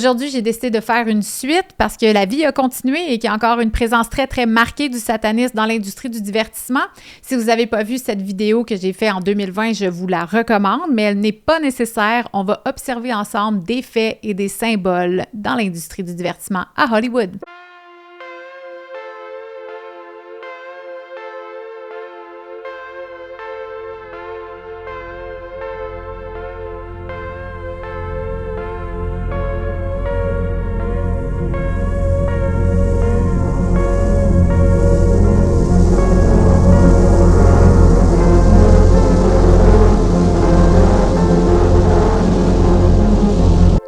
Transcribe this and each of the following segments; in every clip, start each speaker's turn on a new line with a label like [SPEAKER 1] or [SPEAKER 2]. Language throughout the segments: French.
[SPEAKER 1] Aujourd'hui, j'ai décidé de faire une suite parce que la vie a continué et qu'il y a encore une présence très, très marquée du satanisme dans l'industrie du divertissement. Si vous n'avez pas vu cette vidéo que j'ai faite en 2020, je vous la recommande, mais elle n'est pas nécessaire. On va observer ensemble des faits et des symboles dans l'industrie du divertissement à Hollywood.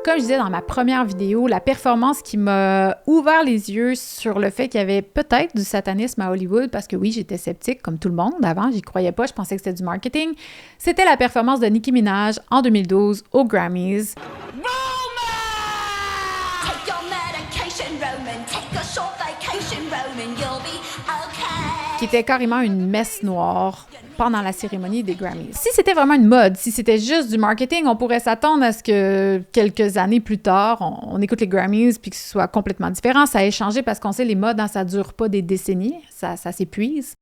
[SPEAKER 1] Comme je disais dans ma première vidéo, la performance qui m'a ouvert les yeux sur le fait qu'il y avait peut-être du satanisme à Hollywood, parce que oui, j'étais sceptique comme tout le monde avant, j'y croyais pas, je pensais que c'était du marketing, c'était la performance de Nicki Minaj en 2012 aux Grammys. Qui était carrément une messe noire pendant la cérémonie des Grammys. Si c'était vraiment une mode, si c'était juste du marketing, on pourrait s'attendre à ce que quelques années plus tard, on écoute les Grammys puis que ce soit complètement différent. Ça a changé parce qu'on sait les modes, hein, ça dure pas des décennies, ça s'épuise.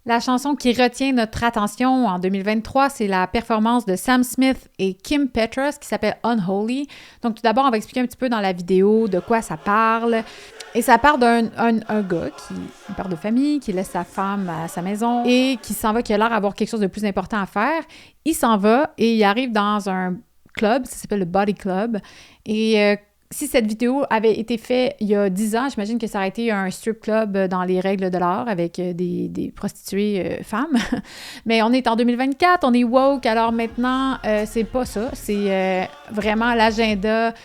[SPEAKER 1] La chanson qui retient notre attention en 2023, c'est la performance de Sam Smith et Kim Petras qui s'appelle Unholy. Donc tout d'abord, on va expliquer un petit peu dans la vidéo de quoi ça parle. Et ça part d'un gars, un père de famille, qui laisse sa femme à sa maison et qui s'en va, qui a l'air d'avoir quelque chose de plus important à faire. Il s'en va et il arrive dans un club, ça s'appelle le Body Club. Et si cette vidéo avait été faite il y a 10 ans, j'imagine que ça aurait été un strip club dans les règles de l'art avec des prostituées femmes. Mais on est en 2024, on est woke, alors maintenant, c'est pas ça. C'est vraiment l'agenda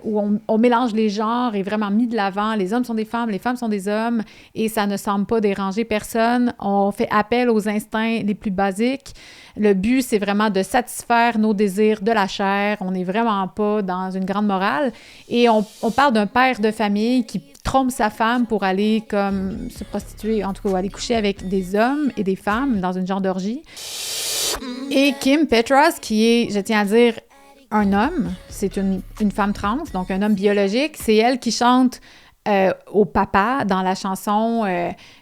[SPEAKER 1] où on mélange les genres et vraiment mis de l'avant. Les hommes sont des femmes, les femmes sont des hommes et ça ne semble pas déranger personne. On fait appel aux instincts les plus basiques. Le but, c'est vraiment de satisfaire nos désirs de la chair. On n'est vraiment pas dans une grande morale. Et on parle d'un père de famille qui trompe sa femme pour aller comme se prostituer, en tout cas, aller coucher avec des hommes et des femmes dans une genre d'orgie. Et Kim Petras, qui est, je tiens à dire, un homme, c'est une femme trans, donc un homme biologique, c'est elle qui chante au papa dans la chanson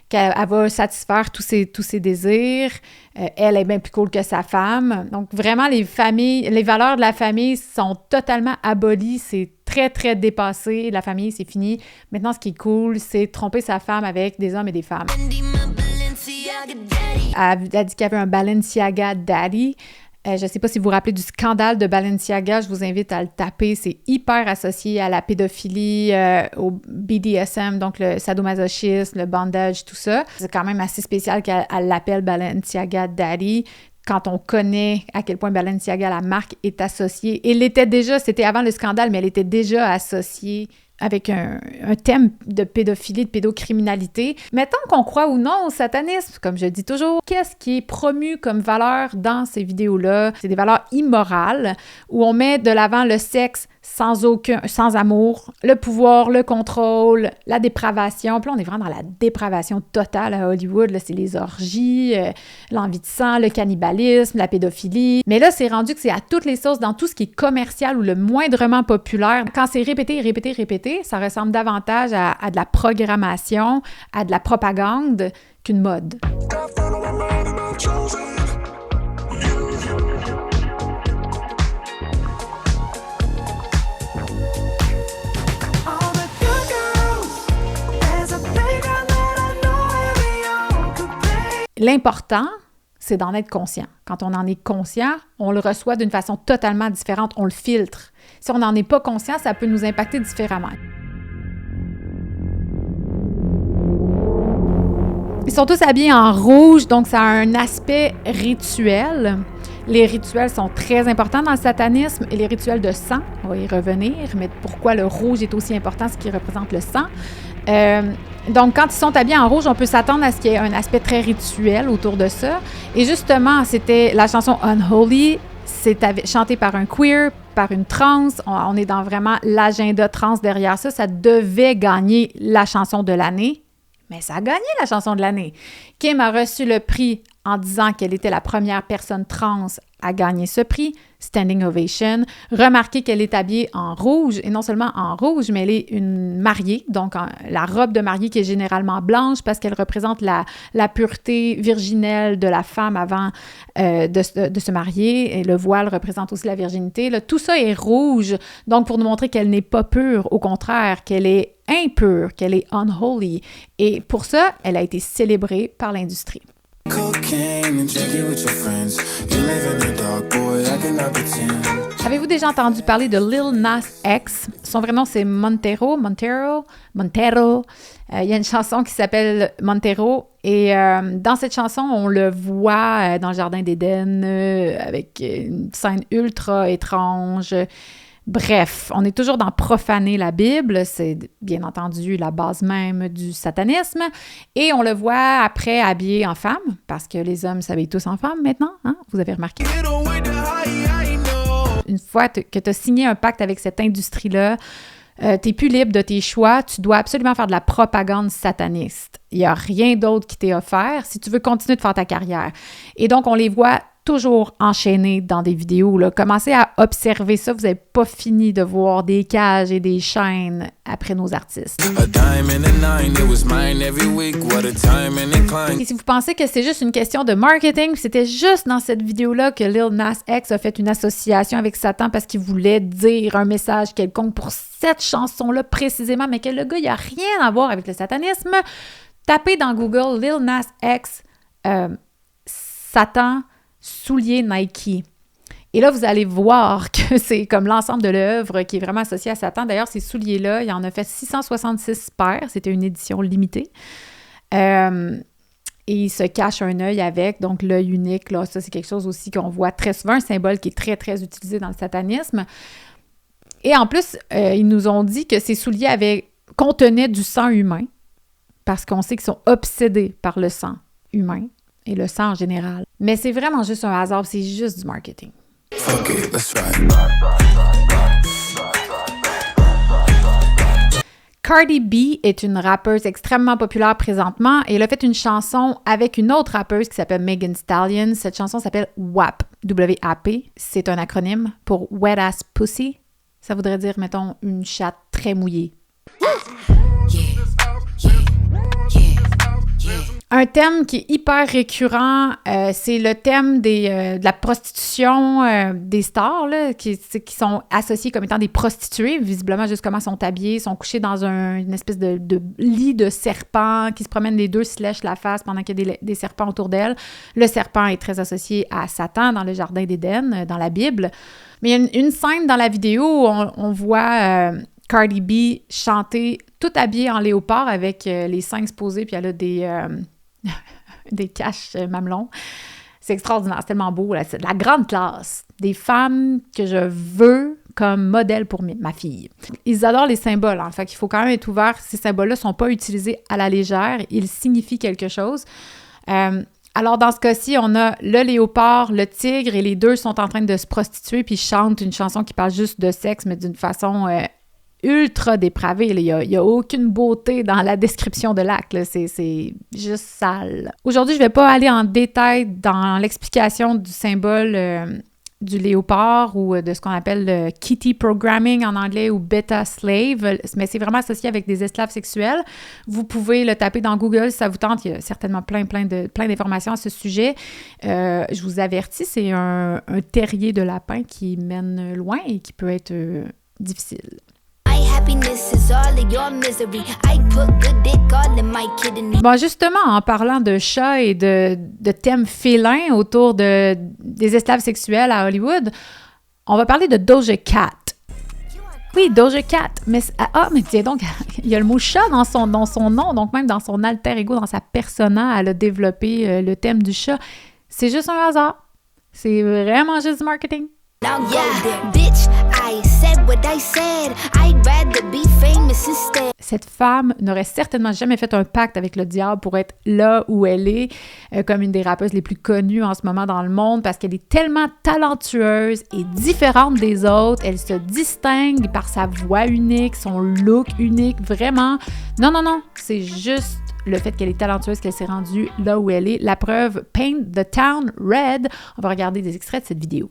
[SPEAKER 1] qu'elle va satisfaire tous ses désirs. Elle est bien plus cool que sa femme. Donc vraiment, les valeurs de la famille sont totalement abolies. C'est très, très dépassé. La famille, c'est fini. Maintenant, ce qui est cool, c'est tromper sa femme avec des hommes et des femmes. Elle a dit qu'il y avait un Balenciaga Daddy. Je ne sais pas si vous vous rappelez du scandale de Balenciaga, je vous invite à le taper. C'est hyper associé à la pédophilie, au BDSM, donc le sadomasochisme, le bandage, tout ça. C'est quand même assez spécial qu'elle l'appelle Balenciaga Daddy quand on connaît à quel point Balenciaga, la marque, est associée. C'était avant le scandale, mais elle était déjà associée avec un thème de pédophilie, de pédocriminalité. Mettons qu'on croit ou non au satanisme, comme je dis toujours, qu'est-ce qui est promu comme valeur dans ces vidéos-là? C'est des valeurs immorales où on met de l'avant le sexe sans amour, le pouvoir, le contrôle, la dépravation. Puis là, on est vraiment dans la dépravation totale à Hollywood. Là, c'est les orgies, l'envie de sang, le cannibalisme, la pédophilie. Mais là, c'est rendu que c'est à toutes les sauces, dans tout ce qui est commercial ou le moindrement populaire. Quand c'est répété, répété, répété, ça ressemble davantage à de la programmation, à de la propagande qu'une mode. L'important, c'est d'en être conscient. Quand on en est conscient, on le reçoit d'une façon totalement différente, on le filtre. Si on n'en est pas conscient, ça peut nous impacter différemment. Ils sont tous habillés en rouge, donc ça a un aspect rituel. Les rituels sont très importants dans le satanisme et les rituels de sang, on va y revenir, mais pourquoi le rouge est aussi important, ce qui représente le sang. Donc, quand ils sont habillés en rouge, on peut s'attendre à ce qu'il y ait un aspect très rituel autour de ça. Et justement, c'était la chanson Unholy, c'est chanté par un queer, par une trans. On est dans vraiment l'agenda trans derrière ça. Ça devait gagner la chanson de l'année. Mais ça a gagné la chanson de l'année. Kim a reçu le prix en disant qu'elle était la première personne trans à gagner ce prix, Standing Ovation. Remarquez qu'elle est habillée en rouge, et non seulement en rouge, mais elle est une mariée, donc la robe de mariée qui est généralement blanche parce qu'elle représente la pureté virginelle de la femme avant de se marier, et le voile représente aussi la virginité. Là, tout ça est rouge, donc pour nous montrer qu'elle n'est pas pure, au contraire, qu'elle est impure, qu'elle est unholy. Et pour ça, elle a été célébrée par l'industrie. Avez-vous déjà entendu parler de Lil Nas X? Son vrai nom, c'est Montero. Il y a une chanson qui s'appelle Montero, et dans cette chanson, on le voit dans le Jardin d'Éden avec une scène ultra étrange. Bref, on est toujours dans profaner la Bible, c'est bien entendu la base même du satanisme, et on le voit après habillé en femme, parce que les hommes s'habillent tous en femme maintenant, hein? Vous avez remarqué? Une fois que tu as signé un pacte avec cette industrie-là, tu n'es plus libre de tes choix, tu dois absolument faire de la propagande sataniste. Il n'y a rien d'autre qui t'est offert si tu veux continuer de faire ta carrière. Et donc, on les voit toujours enchaînés dans des vidéos. Là. Commencez à observer ça, vous n'avez pas fini de voir des cages et des chaînes après nos artistes. Et si vous pensez que c'est juste une question de marketing, c'était juste dans cette vidéo-là que Lil Nas X a fait une association avec Satan parce qu'il voulait dire un message quelconque pour cette chanson-là précisément, mais que le gars, il n'y a rien à voir avec le satanisme, tapez dans Google Lil Nas X Satan souliers Nike. Et là, vous allez voir que c'est comme l'ensemble de l'œuvre qui est vraiment associé à Satan. D'ailleurs, ces souliers-là, il en a fait 666 paires. C'était une édition limitée. Et il se cache un œil avec, donc l'œil unique, là, ça, c'est quelque chose aussi qu'on voit très souvent, un symbole qui est très, très utilisé dans le satanisme. Et en plus, ils nous ont dit que ces souliers contenaient du sang humain, parce qu'on sait qu'ils sont obsédés par le sang humain et le sang en général. Mais c'est vraiment juste un hasard, c'est juste du marketing. Okay, let's try. Cardi B est une rappeuse extrêmement populaire présentement et elle a fait une chanson avec une autre rappeuse qui s'appelle Megan Thee Stallion. Cette chanson s'appelle WAP, W-A-P. C'est un acronyme pour Wet Ass Pussy. Ça voudrait dire, mettons, une chatte très mouillée. Un thème qui est hyper récurrent, c'est le thème de la prostitution des stars, là, qui sont associés comme étant des prostituées, visiblement juste comment sont habillées, sont couchées dans une espèce de lit de serpent qui se promènent les deux, se lèchent la face pendant qu'il y a des serpents autour d'elles. Le serpent est très associé à Satan dans le Jardin d'Éden, dans la Bible. Mais il y a une scène dans la vidéo où on voit Cardi B chanter tout habillée en léopard avec les seins exposés, puis elle a des caches mamelons. C'est extraordinaire, c'est tellement beau. Là. C'est de la grande classe. Des femmes que je veux comme modèle pour ma fille. Ils adorent les symboles, hein. Fait qu'il faut quand même être ouvert. Ces symboles-là ne sont pas utilisés à la légère. Ils signifient quelque chose. Alors, dans ce cas-ci, on a le léopard, le tigre, et les deux sont en train de se prostituer, puis chantent une chanson qui parle juste de sexe, mais d'une façon ultra dépravée. Il n'y a aucune beauté dans la description de l'acte. Là. C'est juste sale. Aujourd'hui, je ne vais pas aller en détail dans l'explication du symbole du léopard ou de ce qu'on appelle le kitty programming en anglais ou beta slave, mais c'est vraiment associé avec des esclaves sexuels. Vous pouvez le taper dans Google si ça vous tente. Il y a certainement plein d'informations à ce sujet. Je vous avertis, c'est un terrier de lapin qui mène loin et qui peut être difficile. Bon, justement, en parlant de chats et de thèmes félins autour des esclaves sexuels à Hollywood, on va parler de Doja Cat. Oui, Doja Cat. Mais tiens donc, il y a le mot chat dans son nom, donc même dans son alter ego, dans sa persona, elle a développé le thème du chat. C'est juste un hasard. C'est vraiment juste du marketing. Now, yeah, bitch, I said what I said. I'd rather be famous instead. Cette femme n'aurait certainement jamais fait un pacte avec le diable pour être là où elle est, comme une des rappeuses les plus connues en ce moment dans le monde, parce qu'elle est tellement talentueuse et différente des autres. Elle se distingue par sa voix unique, son look unique, vraiment. Non, c'est juste le fait qu'elle est talentueuse, qu'elle s'est rendue là où elle est. La preuve, Paint the Town Red. On va regarder des extraits de cette vidéo.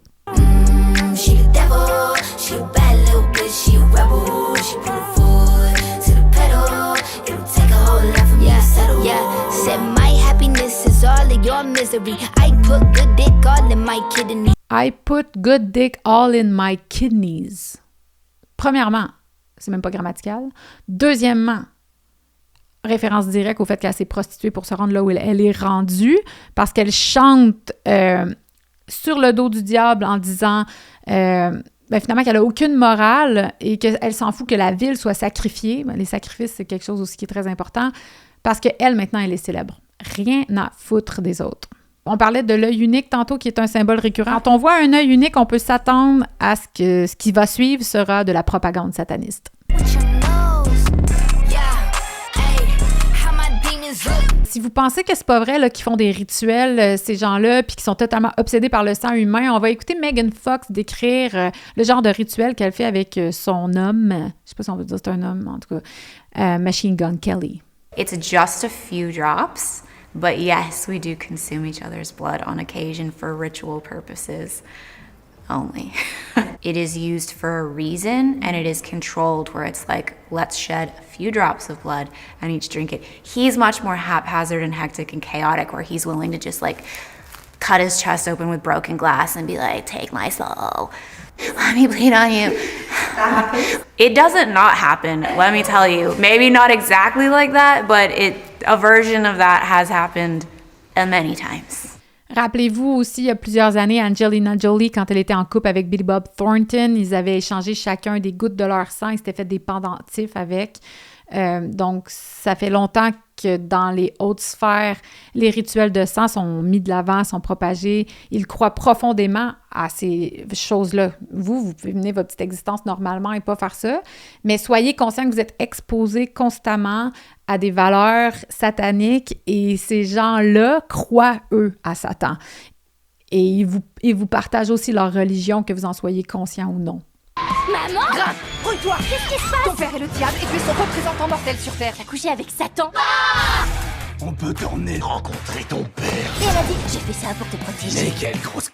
[SPEAKER 2] She the devil, she a bad little bitch, she a rebel, she put her foot to the pedal, it'll take a whole lot for me to settle. Yeah, said my happiness is all of your misery, I put good dick all in my kidneys.
[SPEAKER 1] I put good dick all in my kidneys. Premièrement, c'est même pas grammatical. Deuxièmement, référence directe au fait qu'elle s'est prostituée pour se rendre là où elle est rendue, parce qu'elle chante sur le dos du diable en disant finalement qu'elle n'a aucune morale et qu'elle s'en fout que la ville soit sacrifiée. Les sacrifices, c'est quelque chose aussi qui est très important parce qu'elle, maintenant, elle est célèbre. Rien à foutre des autres. On parlait de l'œil unique tantôt, qui est un symbole récurrent. Quand on voit un œil unique, on peut s'attendre à ce que ce qui va suivre sera de la propagande sataniste. Si vous pensez que c'est pas vrai là, qu'ils font des rituels, ces gens-là, puis qu'ils sont totalement obsédés par le sang humain, on va écouter Megan Fox décrire le genre de rituel qu'elle fait avec son homme. Je sais pas si on veut dire c'est un homme, en tout cas, Machine Gun Kelly.
[SPEAKER 3] It's just a few drops, but yes, we do consume each other's blood on occasion for ritual purposes only. It is used for a reason, and it is controlled where it's like, let's shed a few drops of blood and each drink it. He's much more haphazard and hectic and chaotic, where he's willing to just like cut his chest open with broken glass and be like, take my soul, let me bleed on you. It doesn't not happen, let me tell you. Maybe not exactly like that, but a version of that has happened many times.
[SPEAKER 1] Rappelez-vous aussi, il y a plusieurs années, Angelina Jolie, quand elle était en couple avec Billy Bob Thornton, ils avaient échangé chacun des gouttes de leur sang, ils s'étaient fait des pendentifs avec. Donc, ça fait longtemps que dans les hautes sphères, les rituels de sang sont mis de l'avant, sont propagés. Ils croient profondément à ces choses-là. Vous pouvez mener votre petite existence normalement et pas faire ça, mais soyez conscient que vous êtes exposés constamment à des valeurs sataniques et ces gens-là croient, eux, à Satan. Et ils vous partagent aussi leur religion, que vous en soyez conscient ou non.
[SPEAKER 4] Maman! Grave! Rouille-toi! Qu'est-ce qui se passe? Ton père est le diable et tu es son représentant mortel sur Terre. T'as couché avec Satan? Ah!
[SPEAKER 5] On peut t'emmener rencontrer ton père.
[SPEAKER 4] Et elle a dit, j'ai fait ça pour te protéger.
[SPEAKER 5] Mais quelle grosse...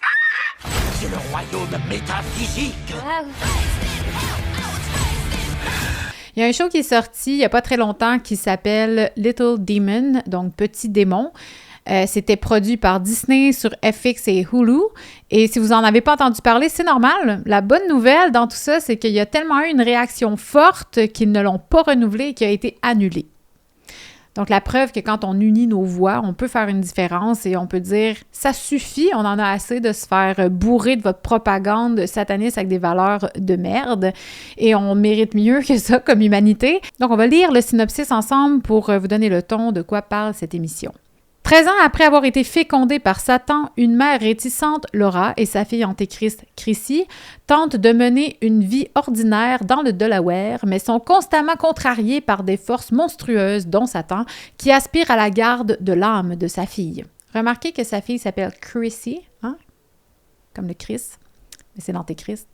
[SPEAKER 5] C'est le royaume métaphysique.
[SPEAKER 4] Waouh!
[SPEAKER 1] Il y a un show qui est sorti il n'y a pas très longtemps qui s'appelle Little Demon, donc Petit Démon. C'était produit par Disney sur FX et Hulu. Et si vous n'en avez pas entendu parler, c'est normal. La bonne nouvelle dans tout ça, c'est qu'il y a tellement eu une réaction forte qu'ils ne l'ont pas renouvelé et qu'il a été annulé. Donc, la preuve que quand on unit nos voix, on peut faire une différence et on peut dire « ça suffit, on en a assez de se faire bourrer de votre propagande sataniste avec des valeurs de merde et on mérite mieux que ça comme humanité. » Donc, on va lire le synopsis ensemble pour vous donner le ton de quoi parle cette émission. 13 ans après avoir été fécondée par Satan, une mère réticente, Laura, et sa fille antéchrist, Chrissy, tentent de mener une vie ordinaire dans le Delaware, mais sont constamment contrariées par des forces monstrueuses, dont Satan, qui aspirent à la garde de l'âme de sa fille. Remarquez que sa fille s'appelle Chrissy, hein? Comme le Christ, mais c'est l'antéchrist.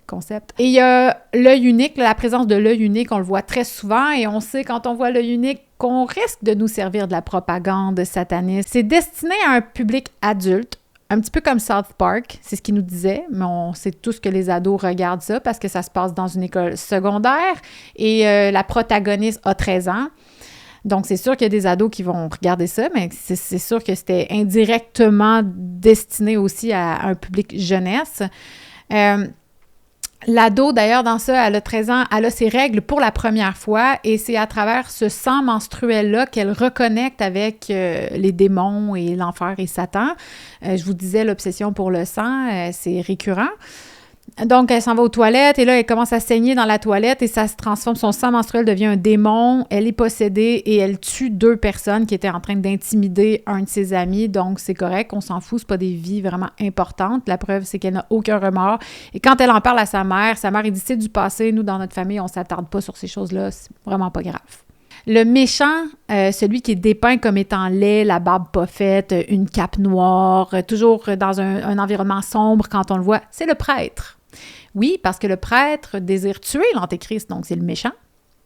[SPEAKER 1] Concept. Et il y a l'œil unique, la présence de l'œil unique, on le voit très souvent et on sait quand on voit l'œil unique qu'on risque de nous servir de la propagande sataniste. C'est destiné à un public adulte, un petit peu comme South Park, c'est ce qu'il nous disait, mais on sait tous que les ados regardent ça parce que ça se passe dans une école secondaire et la protagoniste a 13 ans. Donc, c'est sûr qu'il y a des ados qui vont regarder ça, mais c'est sûr que c'était indirectement destiné aussi à un public jeunesse. L'ado, d'ailleurs, dans ça, elle a 13 ans, elle a ses règles pour la première fois et c'est à travers ce sang menstruel-là qu'elle reconnecte avec les démons et l'enfer et Satan. Je vous disais, l'obsession pour le sang, c'est récurrent. Donc, elle s'en va aux toilettes et là, elle commence à saigner dans la toilette et ça se transforme, son sang menstruel devient un démon, elle est possédée et elle tue 2 personnes qui étaient en train d'intimider un de ses amis. Donc, c'est correct, on s'en fout, c'est pas des vies vraiment importantes. La preuve, c'est qu'elle n'a aucun remords. Et quand elle en parle à sa mère, il dit c'est du passé, nous, dans notre famille, on s'attarde pas sur ces choses-là, c'est vraiment pas grave. Le méchant, celui qui est dépeint comme étant laid, la barbe pas faite, une cape noire, toujours dans un environnement sombre quand on le voit, c'est le prêtre. Oui, parce que le prêtre désire tuer l'antéchrist, donc c'est le méchant.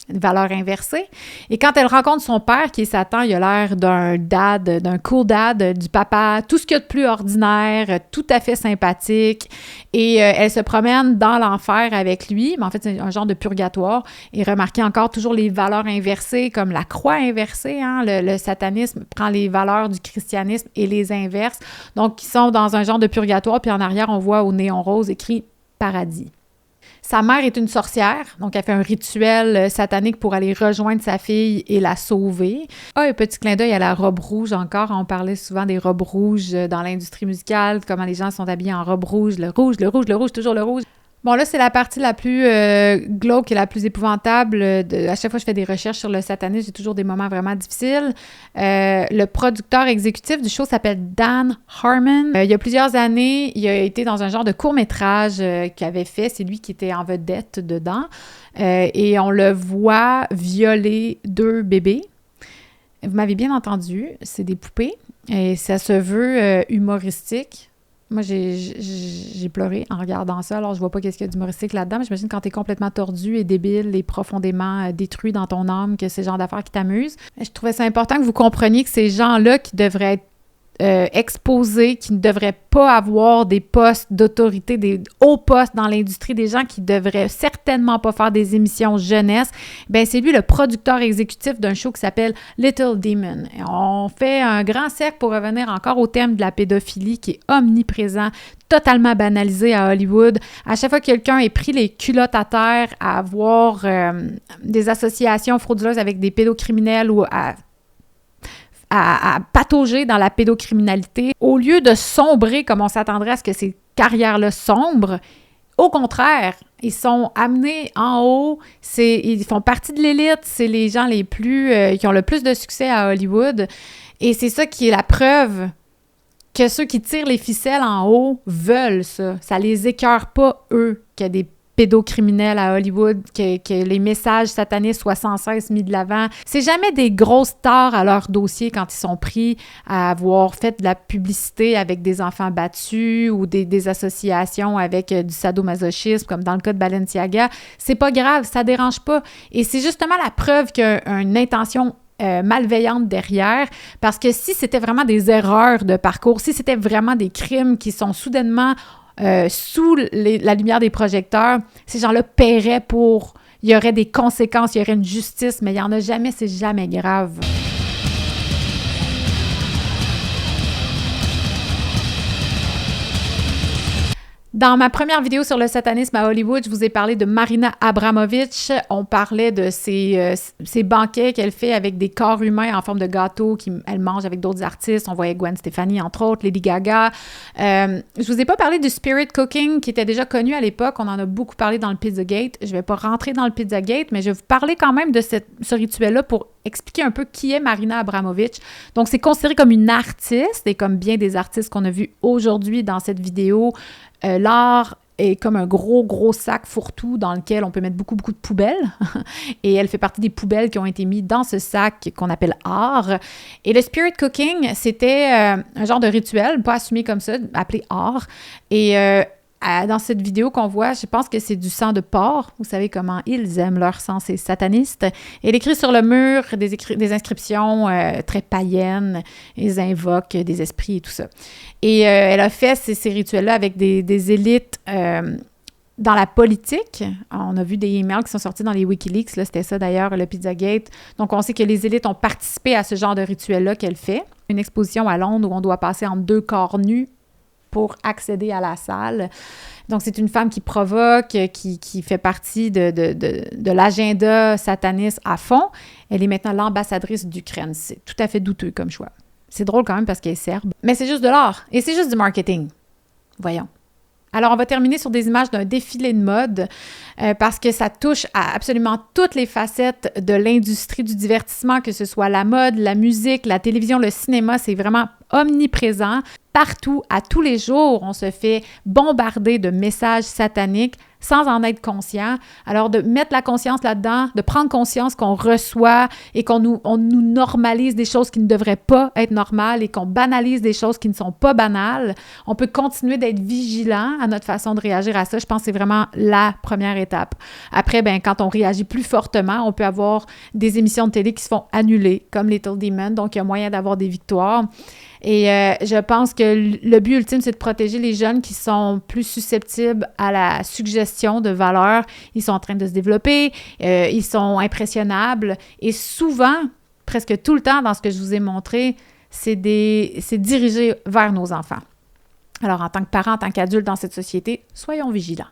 [SPEAKER 1] valeurs inversées. Et quand elle rencontre son père, qui est Satan, il a l'air d'un dad, d'un cool dad, du papa, tout ce qu'il y a de plus ordinaire, tout à fait sympathique. Et elle se promène dans l'enfer avec lui, mais en fait, c'est un genre de purgatoire. Et remarquez encore toujours les valeurs inversées, comme la croix inversée, hein? Le satanisme prend les valeurs du christianisme et les inverse. Donc, ils sont dans un genre de purgatoire, puis en arrière, on voit au néon rose écrit « Paradis ». Sa mère est une sorcière, donc elle fait un rituel satanique pour aller rejoindre sa fille et la sauver. Ah, un petit clin d'œil à la robe rouge encore. On parlait souvent des robes rouges dans l'industrie musicale, comment les gens sont habillés en robe rouge, le rouge, le rouge, le rouge, toujours le rouge. Bon, là, c'est la partie la plus glauque et la plus épouvantable. À chaque fois que je fais des recherches sur le satanisme, j'ai toujours des moments vraiment difficiles. Le producteur exécutif du show s'appelle Dan Harmon. Il y a plusieurs années, il a été dans un genre de court-métrage qu'il avait fait. C'est lui qui était en vedette dedans. Et on le voit violer 2 bébés. Vous m'avez bien entendu, c'est des poupées. Et ça se veut humoristique. Moi, j'ai pleuré en regardant ça. Alors, je vois pas qu'est-ce qu'il y a d'humoristique là-dedans, mais j'imagine quand t'es complètement tordu et débile et profondément détruit dans ton âme, que c'est le genre d'affaires qui t'amusent. Je trouvais ça important que vous compreniez que ces gens-là qui devraient être exposés, qui ne devraient pas avoir des postes d'autorité, des hauts postes dans l'industrie, des gens qui devraient certainement pas faire des émissions jeunesse, bien, c'est lui le producteur exécutif d'un show qui s'appelle Little Demon. Et on fait un grand cercle pour revenir encore au thème de la pédophilie qui est omniprésent, totalement banalisé à Hollywood. À chaque fois que quelqu'un est pris les culottes à terre à avoir des associations frauduleuses avec des pédocriminels ou à patauger dans la pédocriminalité, au lieu de sombrer comme on s'attendrait à ce que ces carrières-là sombrent, au contraire, ils sont amenés en haut, ils font partie de l'élite, c'est les gens les plus qui ont le plus de succès à Hollywood, et c'est ça qui est la preuve que ceux qui tirent les ficelles en haut veulent ça. Ça les écœure pas, eux, qu'il y a des pédocriminels à Hollywood, que les messages satanistes soient sans cesse mis de l'avant. C'est jamais des grosses stars à leur dossier quand ils sont pris à avoir fait de la publicité avec des enfants battus ou des associations avec du sadomasochisme, comme dans le cas de Balenciaga. C'est pas grave, ça dérange pas. Et c'est justement la preuve qu'il y a une intention malveillante derrière, parce que si c'était vraiment des erreurs de parcours, si c'était vraiment des crimes qui sont soudainement sous la lumière des projecteurs, ces gens-là paieraient pour... Il y aurait des conséquences, il y aurait une justice, mais il n'y en a jamais, c'est jamais grave. Dans ma première vidéo sur le satanisme à Hollywood, je vous ai parlé de Marina Abramović. On parlait de ces banquets qu'elle fait avec des corps humains en forme de gâteau qu'elle mange avec d'autres artistes. On voyait Gwen Stefani, entre autres, Lady Gaga. Je vous ai pas parlé du spirit cooking qui était déjà connu à l'époque. On en a beaucoup parlé dans le Pizzagate. Je vais pas rentrer dans le Pizzagate, mais je vais vous parler quand même de ce rituel-là pour expliquer un peu qui est Marina Abramović. Donc, c'est considéré comme une artiste, et comme bien des artistes qu'on a vus aujourd'hui dans cette vidéo, l'art est comme un gros sac fourre-tout dans lequel on peut mettre beaucoup de poubelles. Et elle fait partie des poubelles qui ont été mises dans ce sac qu'on appelle art. Et le spirit cooking, c'était un genre de rituel, pas assumé comme ça, appelé art. Et dans cette vidéo qu'on voit, je pense que c'est du sang de porc. Vous savez comment ils aiment leur sang, ces satanistes. Elle écrit sur le mur des inscriptions très païennes. Ils invoquent des esprits et tout ça. Et elle a fait ces rituels-là avec des élites dans la politique. On a vu des emails qui sont sortis dans les Wikileaks. Là, c'était ça d'ailleurs, le Pizzagate. Donc, on sait que les élites ont participé à ce genre de rituel-là qu'elle fait. Une exposition à Londres où on doit passer entre 2 corps nus pour accéder à la salle. Donc, c'est une femme qui provoque, qui fait partie de l'agenda sataniste à fond. Elle est maintenant l'ambassadrice d'Ukraine. C'est tout à fait douteux comme choix. C'est drôle quand même parce qu'elle est serbe. Mais c'est juste de l'art et c'est juste du marketing. Voyons. Alors, on va terminer sur des images d'un défilé de mode parce que ça touche à absolument toutes les facettes de l'industrie du divertissement, que ce soit la mode, la musique, la télévision, le cinéma, c'est vraiment omniprésent. Partout, à tous les jours, on se fait bombarder de messages sataniques sans en être conscient. Alors, de mettre la conscience là-dedans, de prendre conscience qu'on reçoit et on nous normalise des choses qui ne devraient pas être normales et qu'on banalise des choses qui ne sont pas banales. On peut continuer d'être vigilant à notre façon de réagir à ça. Je pense que c'est vraiment la première étape. Après, quand on réagit plus fortement, on peut avoir des émissions de télé qui se font annuler, comme Little Demon, donc il y a moyen d'avoir des victoires. Et je pense que le but ultime, c'est de protéger les jeunes qui sont plus susceptibles à la suggestion de valeurs. Ils sont en train de se développer, ils sont impressionnables et souvent, presque tout le temps dans ce que je vous ai montré, c'est dirigé vers nos enfants. Alors, en tant que parents, en tant qu'adultes dans cette société, soyons vigilants.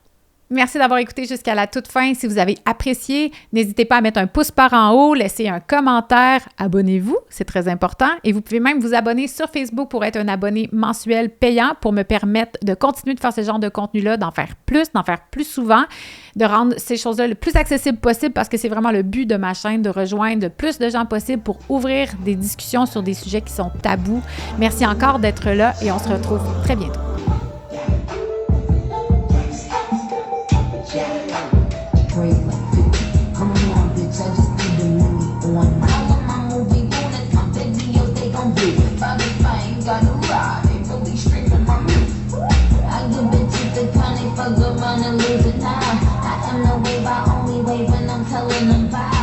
[SPEAKER 1] Merci d'avoir écouté jusqu'à la toute fin. Si vous avez apprécié, n'hésitez pas à mettre un pouce par en haut, laisser un commentaire, abonnez-vous, c'est très important. Et vous pouvez même vous abonner sur Facebook pour être un abonné mensuel payant pour me permettre de continuer de faire ce genre de contenu-là, d'en faire plus souvent, de rendre ces choses-là le plus accessible possible parce que c'est vraiment le but de ma chaîne, de rejoindre le plus de gens possible pour ouvrir des discussions sur des sujets qui sont tabous. Merci encore d'être là et on se retrouve très bientôt.
[SPEAKER 2] Fuck around and lose it now. I am the wave, I only wave when I'm telling them bye.